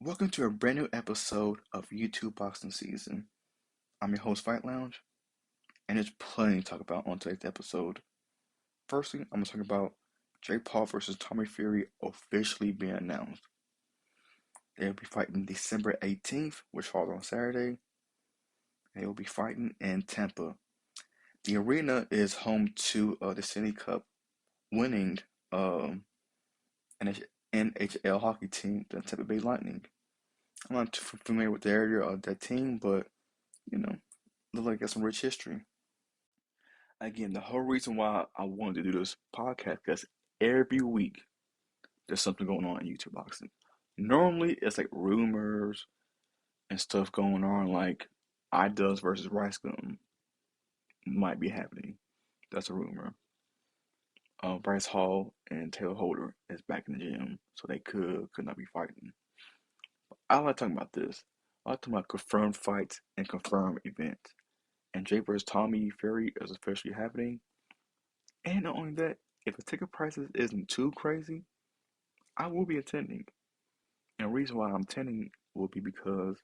Welcome to a brand new episode of YouTube Boxing SZN. I'm your host, Fight Lounge, and there's plenty to talk about on today's episode. Firstly, I'm going to talk about Jake Paul versus Tommy Fury officially being announced. They'll be fighting December 18th, which falls on Saturday. They will be fighting in Tampa. The arena is home to the City Cup winning um, NHL hockey team, the Tampa Bay Lightning. I'm not too familiar with the area of that team, but you know, look like it's some rich history. Again, the whole reason why I wanted to do this podcast because every week there's something going on in YouTube boxing. Normally it's like rumors and stuff going on, like iDubbbz versus Rice Gum might be happening. That's a rumor. Bryce Hall and Taylor Holder is back in the gym, so they could not be fighting. I like talking about this. I like talking about confirmed fights and confirmed events. And Jake versus Tommy Fury is officially happening. And not only that, if the ticket prices isn't too crazy, I will be attending. And the reason why I'm attending will be because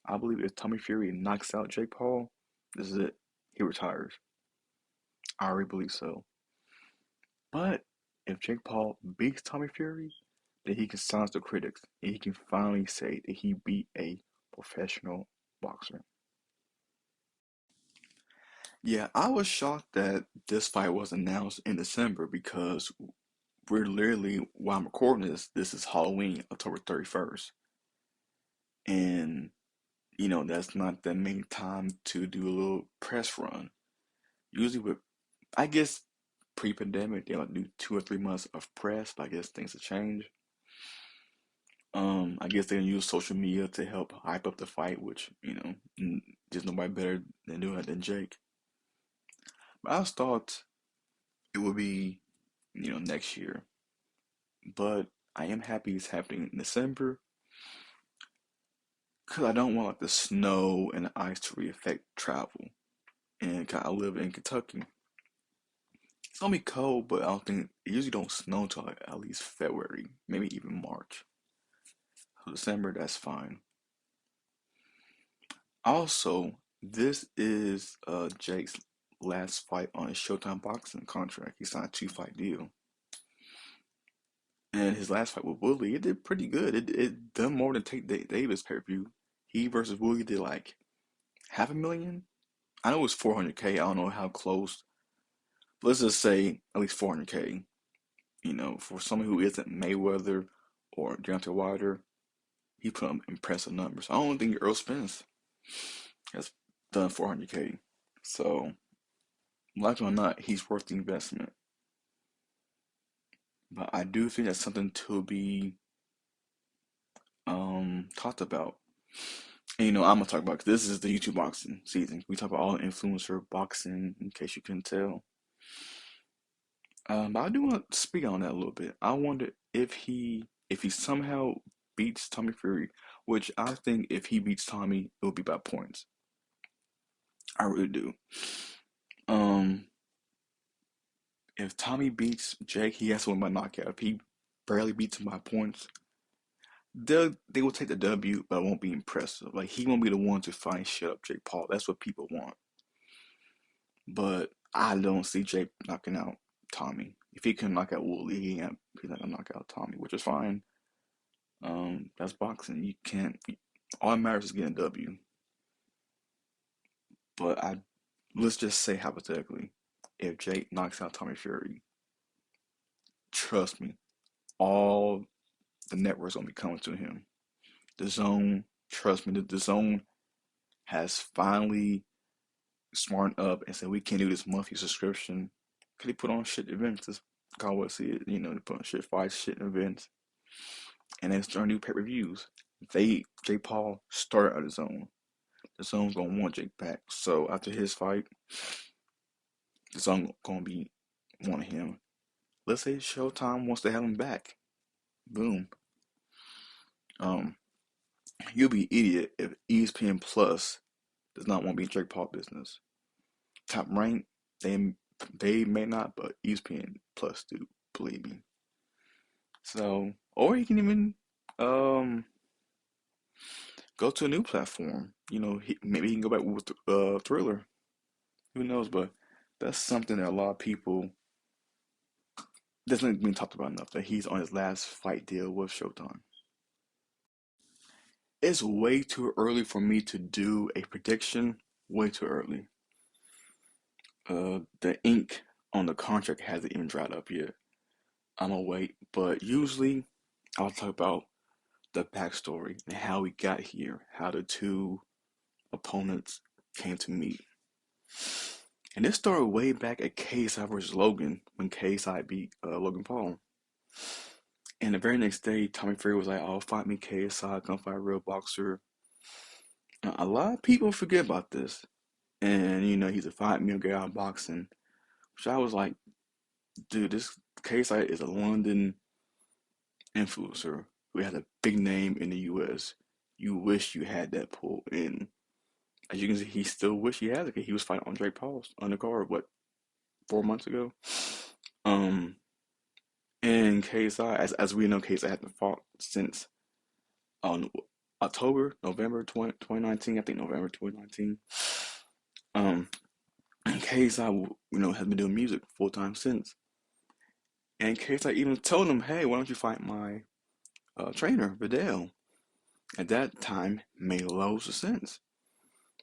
I believe if Tommy Fury knocks out Jake Paul, this is it. He retires. I already believe so. But if Jake Paul beats Tommy Fury, then he can silence the critics and he can finally say that he beat a professional boxer. Yeah, I was shocked that this fight was announced in December because we're literally, while I'm recording this is Halloween, October 31st. And, that's not the main time to do a little press run. Usually with, I guess, pre-pandemic, they like do 2 or 3 months of press, but I guess things have changed. I guess they can use social media to help hype up the fight, which, there's nobody better than doing it than Jake. But I thought it would be, next year. But I am happy it's happening in December. Cause I don't want like the snow and the ice to really affect travel. And 'cause I live in Kentucky. It's gonna be cold, but I don't think it usually don't snow until like at least February, maybe even March. So December, that's fine. Also, this is Jake's last fight on his Showtime boxing contract. He signed a 2-fight deal. And his last fight with Woodley, it did pretty good. It done more than Tate Davis pay-per-view. He versus Woodley did like half a million. I know it was 400K. I don't know how close. But let's just say at least 400K. For someone who isn't Mayweather or Deontay Wilder, he put up impressive numbers. I don't think Earl Spence has done 400K. So, like it or not, he's worth the investment. But I do think that's something to be talked about. And I'm gonna talk about 'cause this is the YouTube boxing season. We talk about all influencer boxing, in case you couldn't tell. But I do want to speak on that a little bit. I wonder if he somehow beats Tommy Fury, which I think if he beats Tommy, it will be by points. I really do. Um, if Tommy beats Jake, he has to win by knockout. If he barely beats him by points, they will take the W, but it won't be impressive. Like he won't be the one to finally shut up Jake Paul. That's what people want. But I don't see Jake knocking out Tommy. If he can knock out Woolley, he's not gonna knock out Tommy, which is fine. That's boxing. You can't. All that matters is getting a W. But let's just say hypothetically, if Jake knocks out Tommy Fury, trust me, all the networks gonna be coming to him. The Zone, trust me, the Zone has finally smartened up and said we can't do this monthly subscription. Cause they put on shit events. This God will see it. They put on shit fights, shit events, and then start new pay-per-views. Jake Paul started at the Zone. The Zone's gonna want Jake back. So after his fight, the Zone gonna be wanting him. Let's say Showtime wants to have him back. Boom. Um, you'll be an idiot if ESPN Plus does not want to be in Jake Paul business. Top rank, they may not, but ESPN Plus do, believe me. So, or he can even go to a new platform. Maybe he can go back with Thriller. Who knows? But that's something that a lot of people doesn't been talked about enough. That he's on his last fight deal with Showtime. It's way too early for me to do a prediction. Way too early. The ink on the contract hasn't even dried up yet. I'm gonna wait, but usually I'll talk about the backstory and how we got here, how the two opponents came to meet. And this started way back at KSI versus Logan when KSI beat Logan Paul. And the very next day, Tommy Fury was like, "Oh, fight me, KSI, come fight a real boxer." A lot of people forget about this. And, he's a 5 million guy in boxing. Which I was like, dude, this KSI is a London influencer who has a big name in the US. You wish you had that pull. And as you can see, he still wish he had it. He was fighting Andre Paul's undercard, what, 4 months ago? Um, and KSI, as we know, KSI hasn't fought since November 2019. I think November 2019. And KSI, has been doing music full time since. And KSI even told him, "Hey, why don't you fight my trainer, Vidal?" At that time, made loads of sense.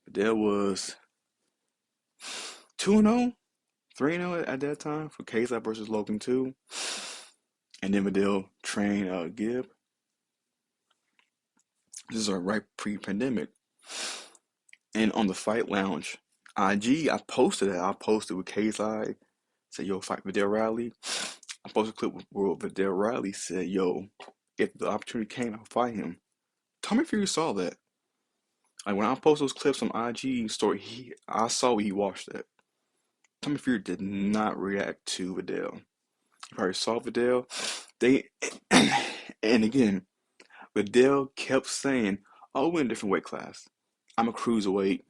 Vidal was 2-0, 3-0 at that time for KSI versus Logan 2. And then Vidal trained Gibb. This is right pre-pandemic. And on the Fight Lounge IG, I posted it. I posted with KSI, said, "Yo, fight Vidal Riley." I posted a clip where Vidal Riley said, "Yo, if the opportunity came, I'll fight him." Tommy Fury saw that. Like when I post those clips on IG story, I saw he watched that. Tommy Fury did not react to Vidal. He probably saw Vidal. They and again, Vidal kept saying, "Oh, we're in a different weight class. I'm a cruiserweight.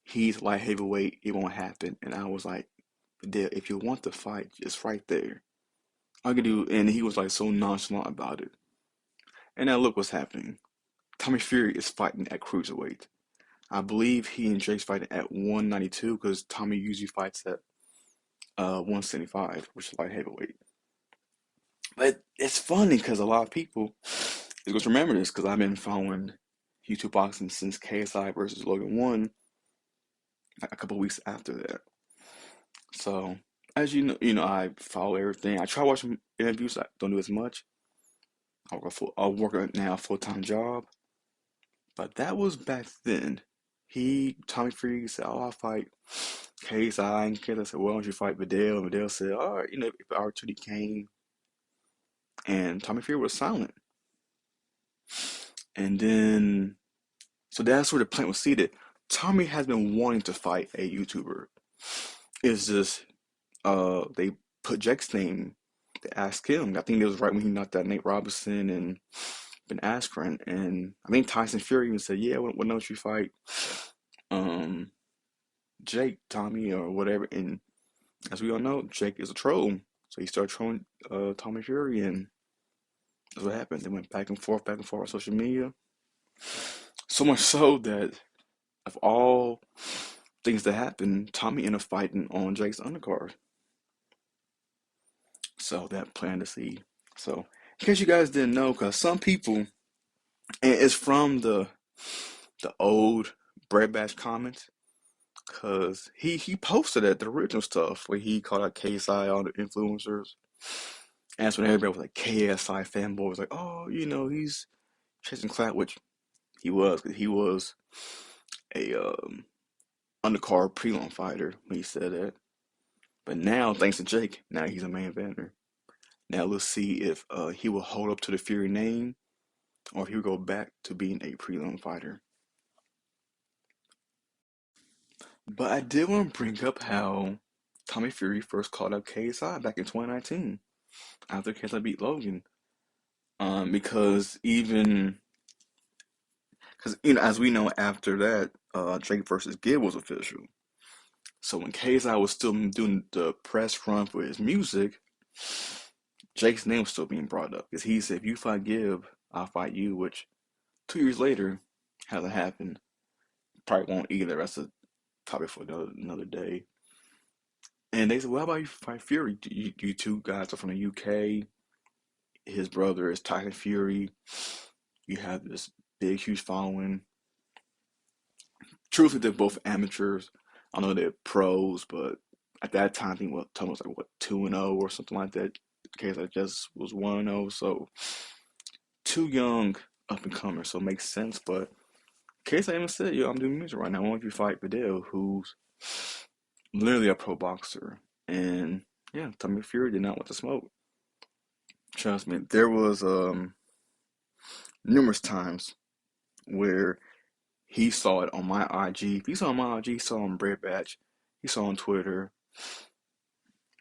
He's light heavyweight. It won't happen." And I was like, "Vidal, if you want to fight, it's right there. I can do." And he was like so nonchalant about it. And now look what's happening. Tommy Fury is fighting at cruiserweight. I believe he and Jake's fighting at 192 because Tommy usually fights at 175, which is light heavyweight. But it's funny because a lot of people is going to remember this because I've been following YouTube boxing since KSI versus Logan 1, a couple of weeks after that. So as I follow everything. I try watching interviews. I don't do as much. I'll work now a full-time job. But that was back then. Tommy Fury said, "Oh, I'll fight KSI." And KSI said, "Well, why don't you fight Vidal?" And Vidal said, "All right, if the opportunity came." And Tommy Fury was silent. And then, so that's where the plan was seated. Tommy has been wanting to fight a YouTuber. It's just, they put Jake's name to ask him. I think it was right when he knocked out Nate Robinson and Ben Askren. And I think Tyson Fury even said, "Yeah, why don't you fight um, Jake, Tommy, or whatever." And as we all know, Jake is a troll. So he started trolling Tommy Fury, and that's what happened. They went back and forth on social media. So much so that of all things that happened, Tommy ended up fighting on Jake's undercard. So that plan to see. So in case you guys didn't know, because some people, and it's from the old Bread Batch comments, because he posted at the original stuff where he called out KSI, all the influencers. And that's when everybody was like, KSI fanboy was like, "Oh, he's chasing clout," which he was, because he was a undercard prelim fighter when he said that. But now, thanks to Jake, now he's a main eventer. Now let's see if he will hold up to the Fury name or if he'll go back to being a prelim fighter. But I did want to bring up how Tommy Fury first called up KSI back in 2019 after KSI beat Logan. Because as we know, after that, Drake versus Gibb was official. So when KSI was still doing the press run for his music, Jake's name was still being brought up because he said, "If you fight Gibb, I'll fight you." Which 2 years later, Hasn't happened. Probably won't either. That's a topic for another day. And they said, "Well, how about you fight Fury? You two guys are from the UK. His brother is Tyson Fury. You have this big, huge following. Truthfully, they're both amateurs. I know they're pros, but at that time, I think what Tom was like what 2-0 or something like that. Case I just was 1-0, so too young, up and comer, so it makes sense. But case I even said, yo, I'm doing music right now. I want you to fight Vidal, who's literally a pro boxer, and yeah, Tommy Fury did not want to smoke. Trust me, there was numerous times where he saw it on my IG. If he saw it on my IG, he saw it on Bread Batch, he saw it on Twitter,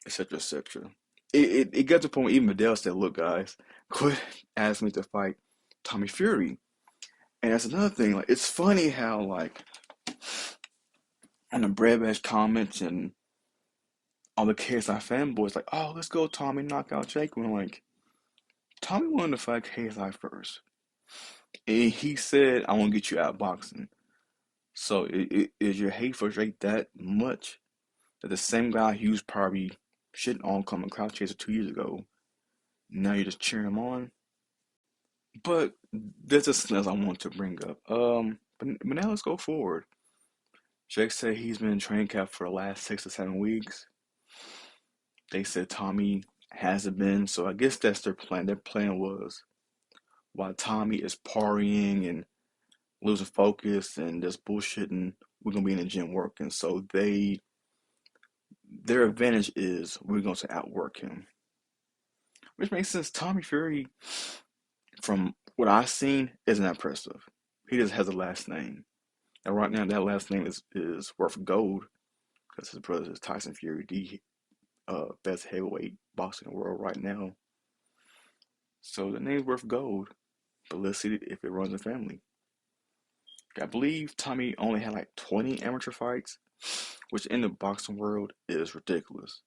etc., etc. It got to the point where even Vidal said, "Look, guys, quit asking me to fight Tommy Fury." And that's another thing. Like, it's funny how like on the Bread Batch comments and all the KSI fanboys, like, "Oh, let's go, Tommy, knock out Jake." When like Tommy wanted to fight KSI first, and he said, "I want to get you out of boxing." So is your hate for Drake that much that the same guy he was probably shitting on coming Crowd Chaser 2 years ago, now you're just cheering him on? But there's just something else I want to bring up. But now let's go forward. Jake said he's been in training camp for the last 6 to 7 weeks. They said Tommy hasn't been, so I guess that's their plan. Their plan was while Tommy is partying and losing focus and just bullshitting, we're gonna be in the gym working. So their advantage is we're going to outwork him, which makes sense. Tommy Fury, from what I've seen, isn't impressive. He just has a last name, and right now that last name is worth gold because his brother is Tyson Fury, the best heavyweight boxer in the world right now. So the name's worth gold. But let's see if it runs in family. I believe Tommy only had like 20 amateur fights, which in the boxing world is ridiculous.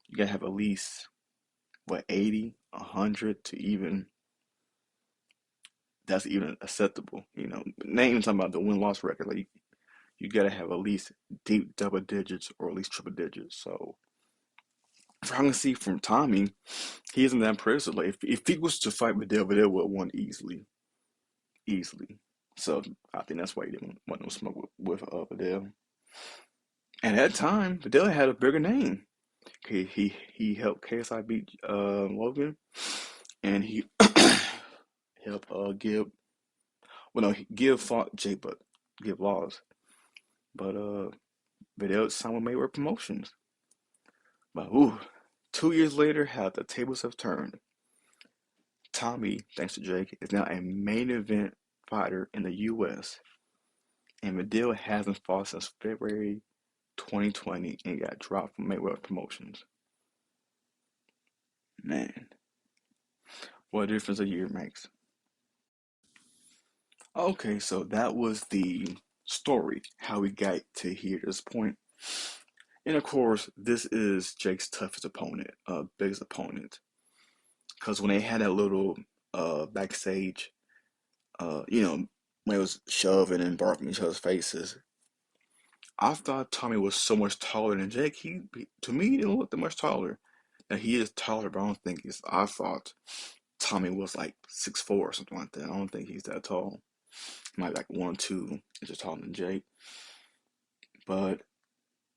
You gotta have at least what 80, 100 to even that's even acceptable. Not even talking about the win loss record. Like you gotta have at least deep double digits or at least triple digits. So if I can see from Tommy, he isn't that impressive. Like if he was to fight Vidal would have won easily, easily. So I think that's why he didn't want no smoke with Vidal. And at that time, Vidal had a bigger name. He helped KSI beat Logan, and he helped Gib. Well, no, Gib fought Jay, but Gib lost. But Vidal signed with Mayweather Promotions. But ooh, 2 years later, how the tables have turned. Tommy, thanks to Jake, is now a main event fighter in the U.S. And Vidal hasn't fought since February 2020 and got dropped from Mayweather Promotions. Man, what a difference a year makes. Okay, so that was the story, how we got to here to this point. And of course, this is Jake's toughest opponent, biggest opponent. Because when they had that little backstage, when it was shoving and barking each other's faces, I thought Tommy was so much taller than Jake. To me, he didn't look that much taller. Now he is taller, but I don't think he's. I thought Tommy was like 6'4" or something like that. I don't think he's that tall. He might be like 1 or 2 inches taller than Jake. But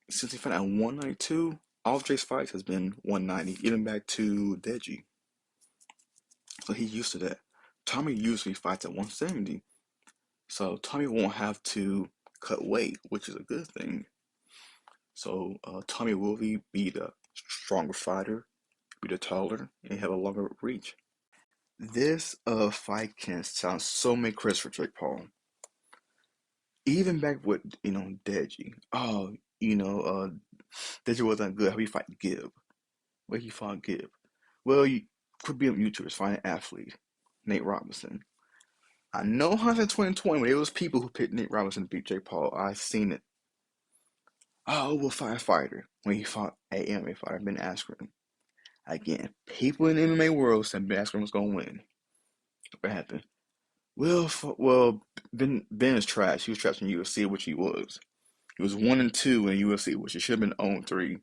since he fought at 192, all of Jake's fights has been 190, even back to Deji. So he's used to that. Tommy usually fights at 170. So Tommy won't have to cut weight, which is a good thing. So Tommy will be the stronger fighter, be the taller, and have a longer reach. This fight can sound so many critics for Jake Paul. Even back with Deji. Oh, Deji wasn't good. How he fight Gib? Where he fought Gib? Well, you could be on YouTubers fighting an athlete, Nate Robinson. I know hindsight 2020 when there was people who picked Nate Robinson to beat Jake Paul. I've seen it. Oh, we'll fight a fighter when he fought a MMA fighter, Ben Askren. Again, people in the MMA world said Ben Askren was gonna win. What happened? Well, Ben is trash. He was trash in UFC, which he was. He was 1-2 in UFC, which he should have been 0-3,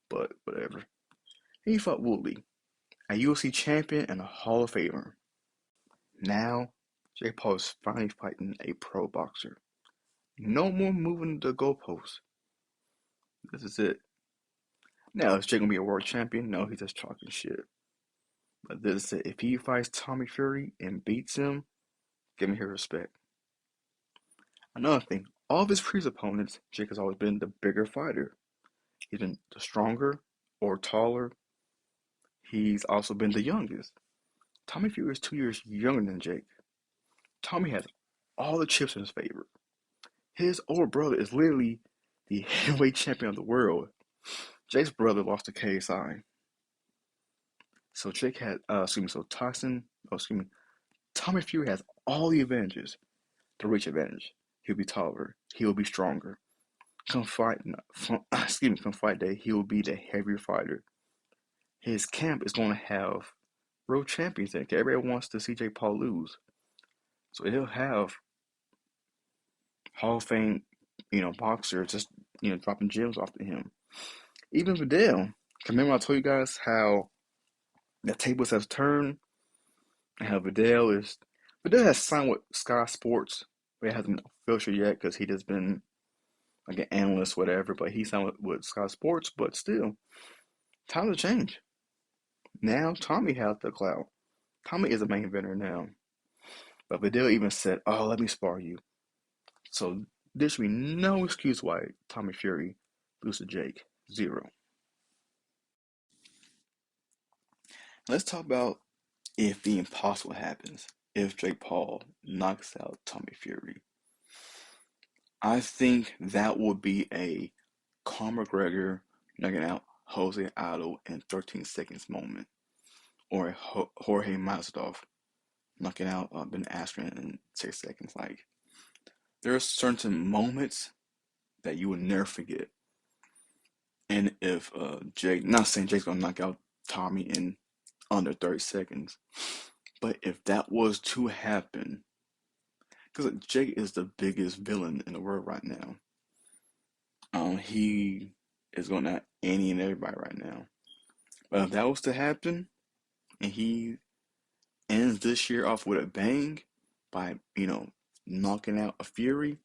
but whatever. He fought Woodley, a UFC champion and a Hall of Famer. Now, Jake Paul is finally fighting a pro boxer. No more moving the goalposts. This is it. Now, is Jake gonna be a world champion? No, he's just talking shit. But this is it. If he fights Tommy Fury and beats him, give me his respect. Another thing, all of his previous opponents, Jake has always been the bigger fighter. He's been the stronger or taller. He's also been the youngest. Tommy Fury is 2 years younger than Jake. Tommy has all the chips in his favor. His older brother is literally the heavyweight champion of the world. Jake's brother lost to KSI. So Jake had, so Tommy Fury has all the advantages. The reach advantage. He'll be taller. He'll be stronger. Come fight, come fight day, he will be the heavier fighter. His camp is going to have world champions in it. Everybody wants to see Jake Paul lose. So he'll have Hall of Fame, boxers just, dropping gems off to him. Even Vidal. Remember I told you guys how the tables have turned and how Vidal has signed with Sky Sports, but it hasn't been official yet because he just been like an analyst, whatever, but he signed with Sky Sports, but still, time to change. Now Tommy has the clout. Tommy is a main eventer now. But Vidal even said, "Oh, let me spar you." So there should be no excuse why Tommy Fury loses to Jake. Zero. Let's talk about if the impossible happens. If Jake Paul knocks out Tommy Fury. I think that would be a Conor McGregor knocking out Jose Aldo in 13 seconds moment. Or a Jorge Masvidal knocking out Ben Askren in 6 seconds. Like, there are certain moments that you will never forget. And if Jake, not saying Jake's gonna knock out Tommy in under 30 seconds, but if that was to happen, because Jake is the biggest villain in the world right now. He is going at any and everybody right now. But if that was to happen, and he ends this year off with a bang by, knocking out a Fury,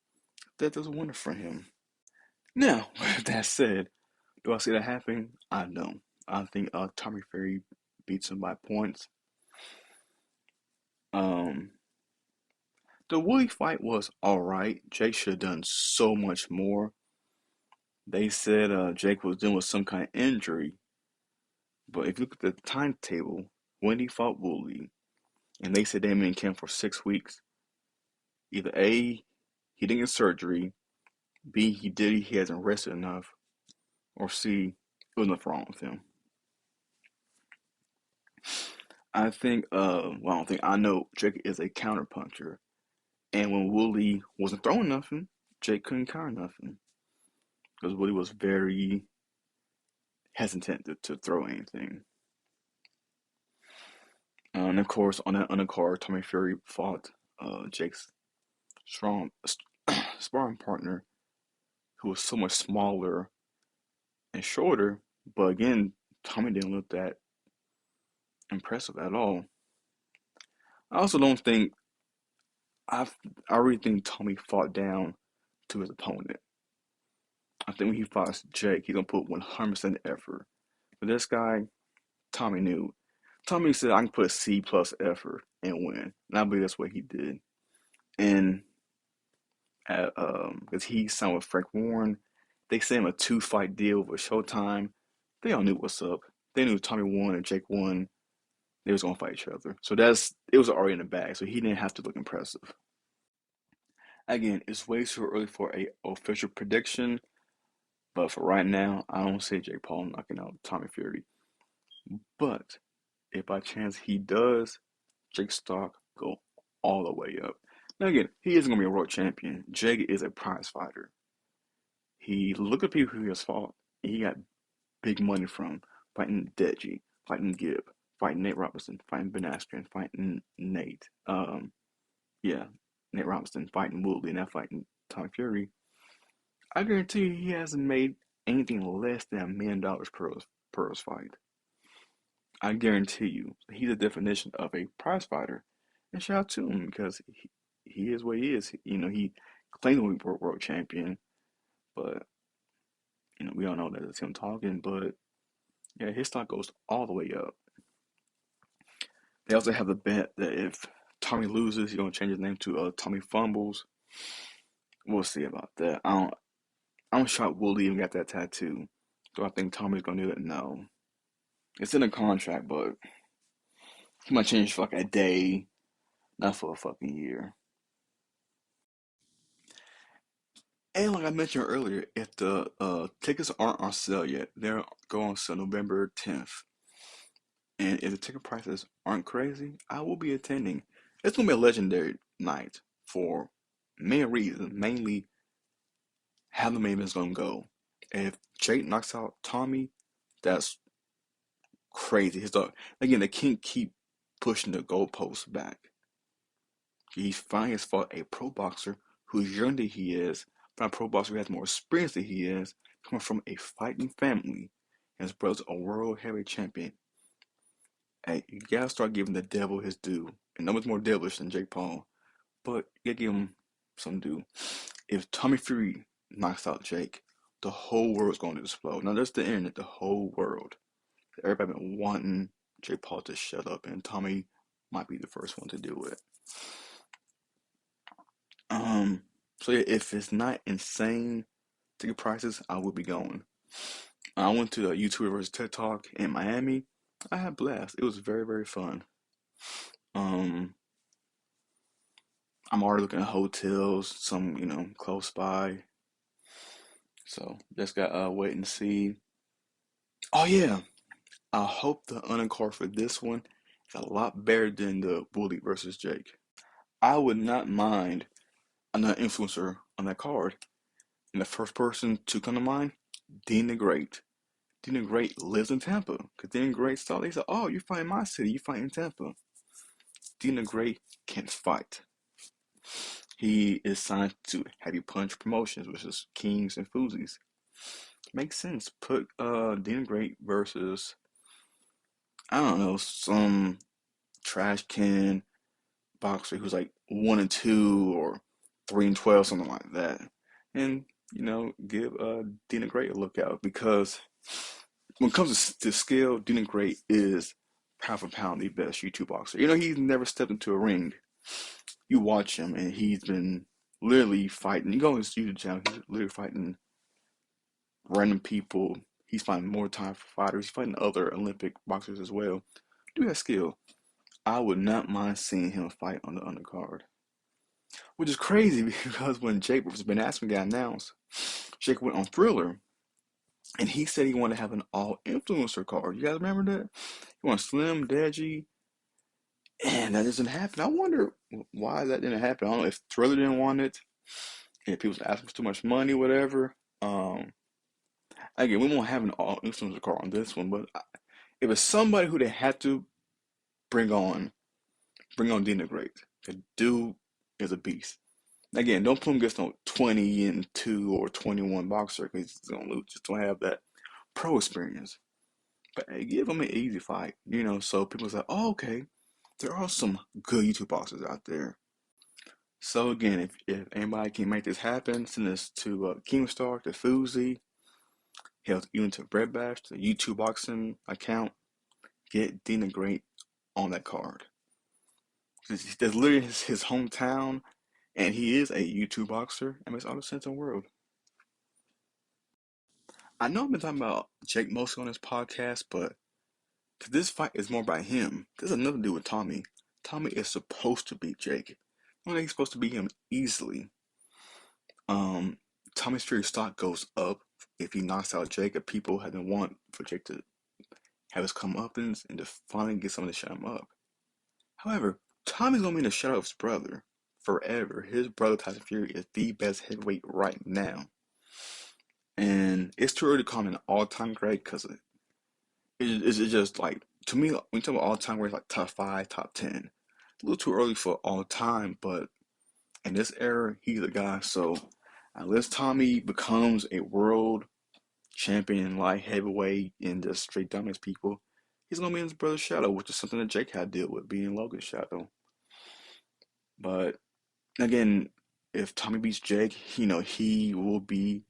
that does a wonder for him. Now, with that said, do I see that happening? I don't. I think Tommy Fury beats him by points. Um, the Woody fight was alright. Jake should have done so much more. They said Jake was dealing with some kind of injury, but if you look at the timetable, when he fought Woody, and they said they been in camp for 6 weeks, either A, he didn't get surgery, B, he hasn't rested enough, or C, there was nothing wrong with him. I think, well, I don't think, I know Jake is a counterpuncher, and when Woody wasn't throwing nothing, Jake couldn't counter nothing, because Woody was very hesitant to throw anything. And of course, on that undercard, Tommy Fury fought Jake's strong sparring partner, who was so much smaller and shorter. But again, Tommy didn't look that impressive at all. I also don't think I really think Tommy fought down to his opponent. I think when he fights Jake, he's gonna put 100% effort. But this guy, Tommy knew. Tommy said, "I can put a C plus effort and win," and I believe that's what he did. And because he signed with Frank Warren, they sent him a 2-fight deal with Showtime. They all knew what's up. They knew Tommy won and Jake won. They was gonna fight each other. So it was already in the bag. So he didn't have to look impressive. Again, it's way too early for a official prediction, but for right now, I don't see Jake Paul knocking out Tommy Fury. But if by chance he does, Jake's stock go all the way up. Now again, he isn't gonna be a world champion. Jake is a prize fighter. He look at people who he has fought. He got big money from fighting Deji, fighting Gibb, fighting Nate Robinson, fighting Ben Askren, fighting Nate. Yeah, Nate Robinson fighting Woodley and that fighting Tommy Fury. I guarantee you he hasn't made anything less than $1 million per his fight. I guarantee you he's the definition of a prize fighter. And shout out to him because he is what he is. You know, he claimed to be world champion, but we all know that it's him talking. But yeah, his stock goes all the way up. They also have the bet that if Tommy loses, he's gonna change his name to Tommy Fumbles. We'll see about that. I'm shocked Willie even got that tattoo. Do I think Tommy's gonna do it? No. It's in the contract, but he might change for like a day, not for a fucking year. And like I mentioned earlier, if the tickets aren't on sale yet, they're going on sale November 10th. And if the ticket prices aren't crazy, I will be attending. It's gonna be a legendary night for many reasons. Mainly how the main event's gonna go. If Jake knocks out Tommy, that's crazy. His dog again, they can't keep pushing the goalposts back. He finally has fought a pro boxer who's younger than he is, but a pro boxer who has more experience than he is, coming from a fighting family. And his brother's a world heavyweight champion. Hey, you gotta start giving the devil his due. And no one's more devilish than Jake Paul, but you gotta give him some due. If Tommy Fury knocks out Jake, the whole world's going to explode. Not just the internet, the whole world. Everybody been wanting Jake Paul to shut up, and Tommy might be the first one to do it. So yeah, if it's not insane ticket prices, I will be going. I went to the YouTuber versus TED Talk in Miami. I had a blast. It was very, very fun. Um, I'm already looking at hotels, some close by. So just got wait and see. Oh yeah, I hope the undercard for this one is a lot better than the Bully versus Jake. I would not mind another influencer on that card. And the first person to come to mind, Dean the Great. Dean the Great lives in Tampa. Because Dean the Great saw, they said, oh, you fight in my city, you fight in Tampa. Dean the Great can't fight. He is signed to Heavy Punch Promotions, which is Kings and Fuzis. Makes sense. Put Dean the Great versus, I don't know, some trash can boxer who's like 1-2 or 3-12, something like that. And, give Dean the Great a look out because when it comes to skill, Dean Great is pound for pound the best YouTube boxer. He's never stepped into a ring. You watch him, and he's been literally fighting. You go on his YouTube channel, he's literally fighting random people. He's fighting more time for fighters. He's fighting other Olympic boxers as well. Do have skill. I would not mind seeing him fight on the undercard. Which is crazy because when Jake versus Ben Askren got announced, Jake went on Thriller and he said he wanted to have an all influencer card. You guys remember that? He wanted Slim, Deji, and that doesn't happen. I wonder why that didn't happen. I don't know if Thriller didn't want it, if people was asking for too much money, whatever. Again, we won't have an all influencer card on this one, but if it's somebody who they had to bring on, Dean the Great. The dude is a beast. Again, don't put him against no 20-2 or 21 boxer because he's gonna lose. Just don't have that pro experience. But hey, give him an easy fight, so people say, oh, okay, there are some good YouTube boxers out there. So again, if anybody can make this happen, send this to Keemstar, to Fuzi, hell, even to Bread Bash, the YouTube boxing account. Get Dina Great on that card. That's literally his hometown, and he is a YouTube boxer, and makes all the sense in the world. I know I've been talking about Jake mostly on this podcast, but this fight is more about him. This has nothing to do with Tommy. Tommy is supposed to beat Jake. I think he's supposed to beat him easily. Tommy's Fury stock goes up if he knocks out Jake. If people have been wanting for Jake to have his comeuppance and to finally get someone to shut him up. However, Tommy's gonna be in the shadow of his brother forever. His brother Tyson Fury is the best heavyweight right now, and it's too early to call him an all-time great because it's just like, to me, when you talk about all-time great, like top 5, top 10. a little too early for all time, but in this era, he's a guy. So unless Tommy becomes a world champion in light heavyweight and just straight dominates people, he's gonna be in his brother's shadow, which is something that Jake had to deal with, being Logan's shadow. But again, if Tommy beats Jake, he will be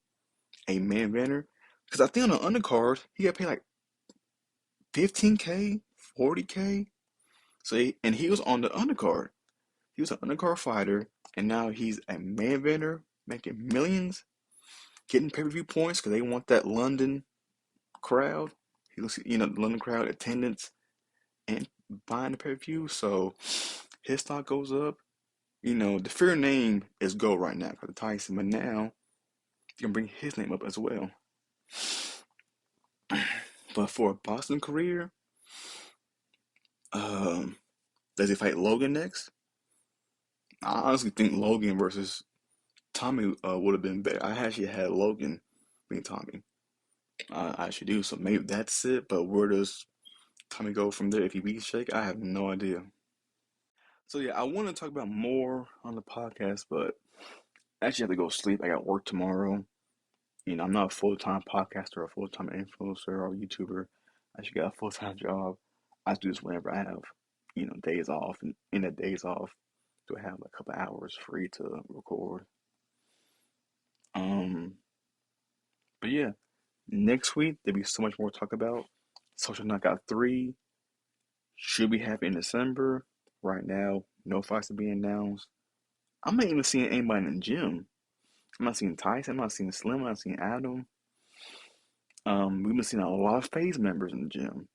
a main eventer. Because I think on the undercard, he got paid like 15K, 40K. And he was on the undercard. He was an undercard fighter, and now he's a main eventer, making millions, getting pay-per-view points because they want that London crowd. He looks, the London crowd attendance and buying the pay-per-view. So his stock goes up. The Fear name is go right now because of Tyson, but now you can bring his name up as well. But for a boxing career, does he fight Logan next? I honestly think Logan versus Tommy would have been better. I actually had Logan being Tommy. I actually do. So maybe that's it. But where does Tommy go from there? If he beats Shake, I have no idea. So yeah, I want to talk about more on the podcast, but I actually have to go sleep. I got work tomorrow. I'm not a full-time podcaster or a full-time influencer or YouTuber. I actually got a full-time job. I do this whenever I have, days off. And in the days off, do I have a couple hours free to record. Um, but yeah, next week there'll be so much more to talk about. Social Knockout 3 should be happening in December. Right now, no fights are being announced. I'm not even seeing anybody in the gym. I'm not seeing Tyson. I'm not seeing Slim. I'm not seeing Adam. We've been seeing a lot of phase members in the gym.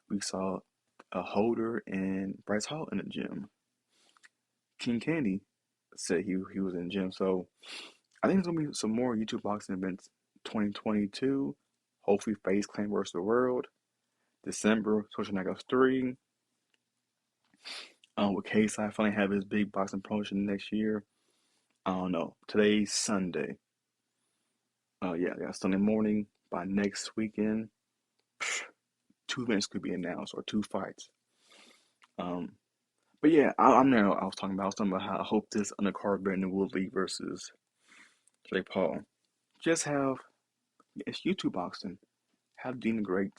We saw a Holder and Bryce Hall in the gym. King Candy said he was in the gym. So I think there's gonna be some more YouTube boxing events 2022. Hopefully Face Claim versus the World. December, Social Knockouts 3. With KSI finally have his big boxing promotion next year. I don't know. Today's Sunday. Yeah, Sunday morning. By next weekend, 2 events could be announced or 2 fights. Um, but yeah, I'm there. I was talking about how I hope this undercard Brandon Woodley versus Jake Paul. Just have it's YouTube boxing. Have Dean the Great.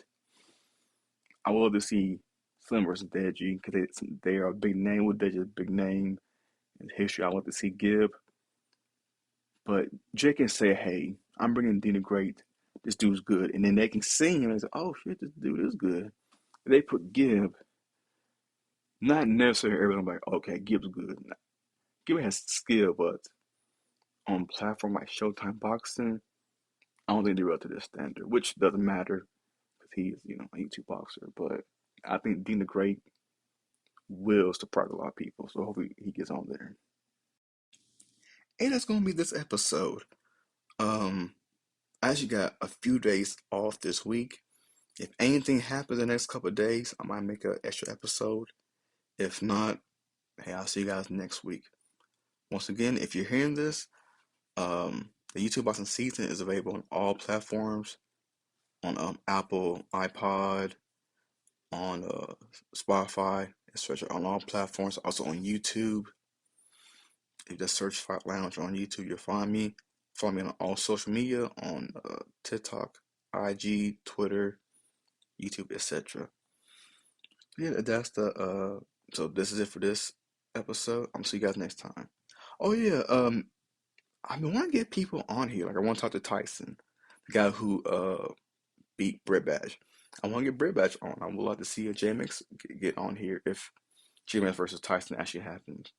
I would love to see Slim versus Deji because they are a big name. With Deji's a big name in history. I want to see Gibb. But Jake can say, hey, I'm bringing Dean the Great. This dude's good. And then they can see him and say, oh, shit, this dude is good. If they put Gibb, not necessarily everyone's like, okay, Gibb's good. Gibb has skill, but on a platform like Showtime Boxing, I don't think they're up to this standard, which doesn't matter because he's, a YouTube boxer. But I think Dean the Great will surprise a lot of people. So hopefully he gets on there. And that's going to be this episode. Um, I actually got a few days off this week. If anything happens in the next couple of days, I might make an extra episode. If not, hey, I'll see you guys next week. Once again, if you're hearing this, the YouTube Boxing Season is available on all platforms, on Apple, iPod, on Spotify, etc. On all platforms. Also on YouTube. If you just search Fight Lounge on YouTube, you'll find me. Follow me on all social media on TikTok, IG, Twitter, YouTube, etc. Yeah, that's the so this is it for this episode. I'm gonna see you guys next time. Oh yeah, I want to get people on here. Like I want to talk to Tyson, the guy who beat Brett Badge. I want to get Brett Badge on. I would love to see a JMX get on here if JMX versus Tyson actually happens.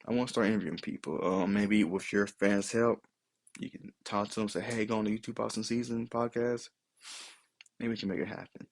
I want to start interviewing people. Maybe with your fans' help, you can talk to them. Say, hey, go on the YouTube Boxing Season podcast. Maybe we can make it happen.